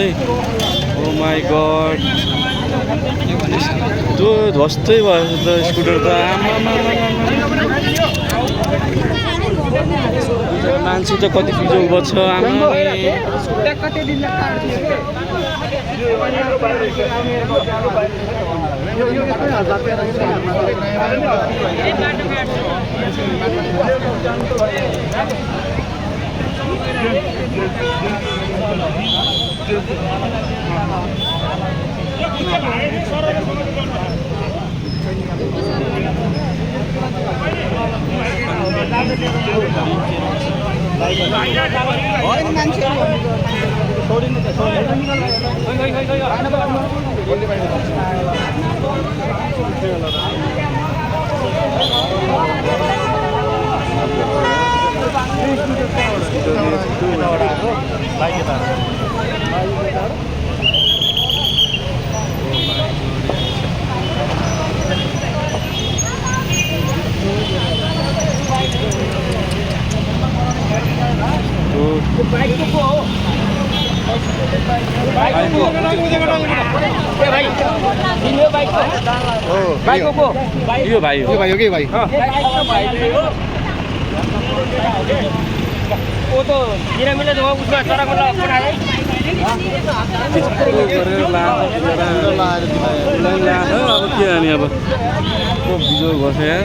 है। ओ my God त्यो ध्वस्तै भयो त स्कुटर त मान्छे त कति फिजोल बस्छ आमा यो भाइ हो के भाइ वो तो गिरा मिले तो उसमें सारा को पढ़ाए अब के अनि अब को बिजोग गर्छ यार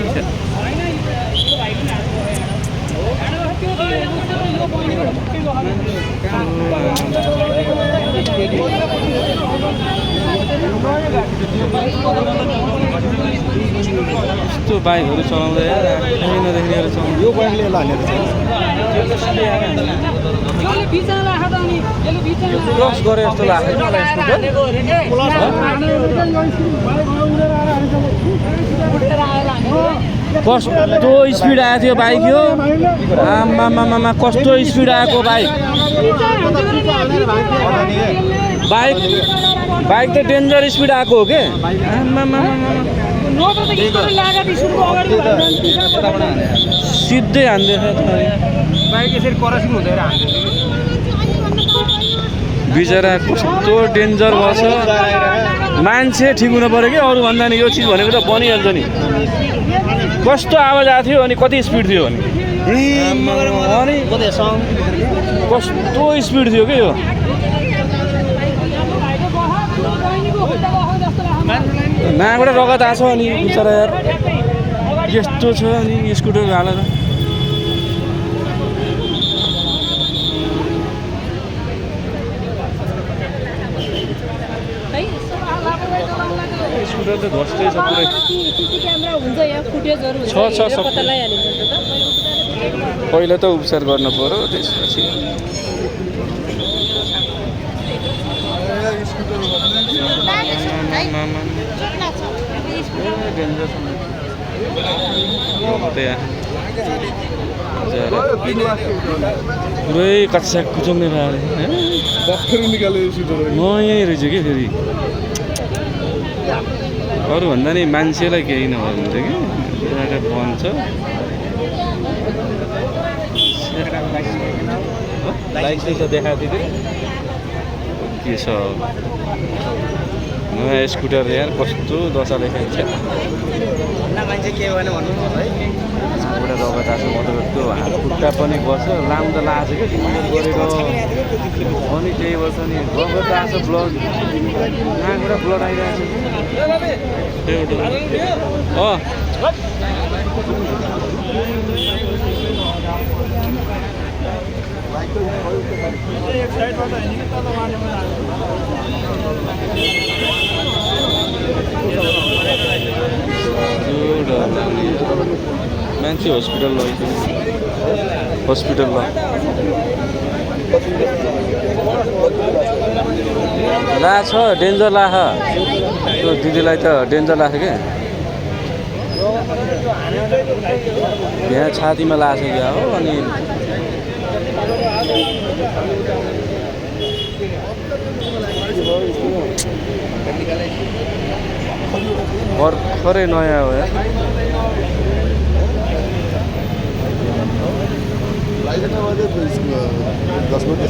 यस्तो बाइकहरू चलाउँदा यार नदेख्नेहरू चलाउँदा यो बाइकले क्रस गरे जस्तो लाग्छ कस्तो स्पिड आएको थियो बाइक यो आमामामा कस्तो स्पिड आएको बाइक बाइक त डेन्जर स्पिड आएको हो के सिधै हान्दैछ बाइक यसरी क्रसिङ हुँदैन हान्दैछ बिचरा कस्तो डेन्जर भएछ मान्छे ठिक हुनु पऱ्यो कि अरू भन्दा नि यो चिज भनेको त बनिहाल्छ नि कस्तो आवाज आएको थियो अनि कति स्पिड थियो भने कस्तो स्पिड थियो कि यो नाकबाट रगत आएको छ अनि बिचरा यार यस्तो छ अनि स्कुटरको हालत स्कुटर त ध्वस्तै छ पुरै छ पहिला त उपचार गर्नु पर्यो त्यसपछि पुरै कच्चा कुचुङ्ने भयो नयाँ रहेछ कि फेरि अरू भन्दा नि मान्छेलाई केही नभयो भने चाहिँ कि बन्छ लाइसेन्स देखाएको थियो के छ नयाँ स्कुटर यार कस्तो दशा देखाइन्छ मान्छे के भएन भन्नु है एउटा रगत आएको मतलब त्यो हात खुट्टा पनि बस्छ लाम त लागेको छ कि गरेर अनि त्यही बस्छ नि रगत आएको ब्लड नाकबाट ब्लड आइरहेको मान्छे हस्पिटल लैजाउँ हस्पिटल ला छ डेन्जर लाख त्यो दिदीलाई त डेन्जर लाग्छ क्या यहाँ छातीमा लाग्छ क्या हो अनि भर्खरै नयाँ हो यार लाइसेन्स 10 मिनट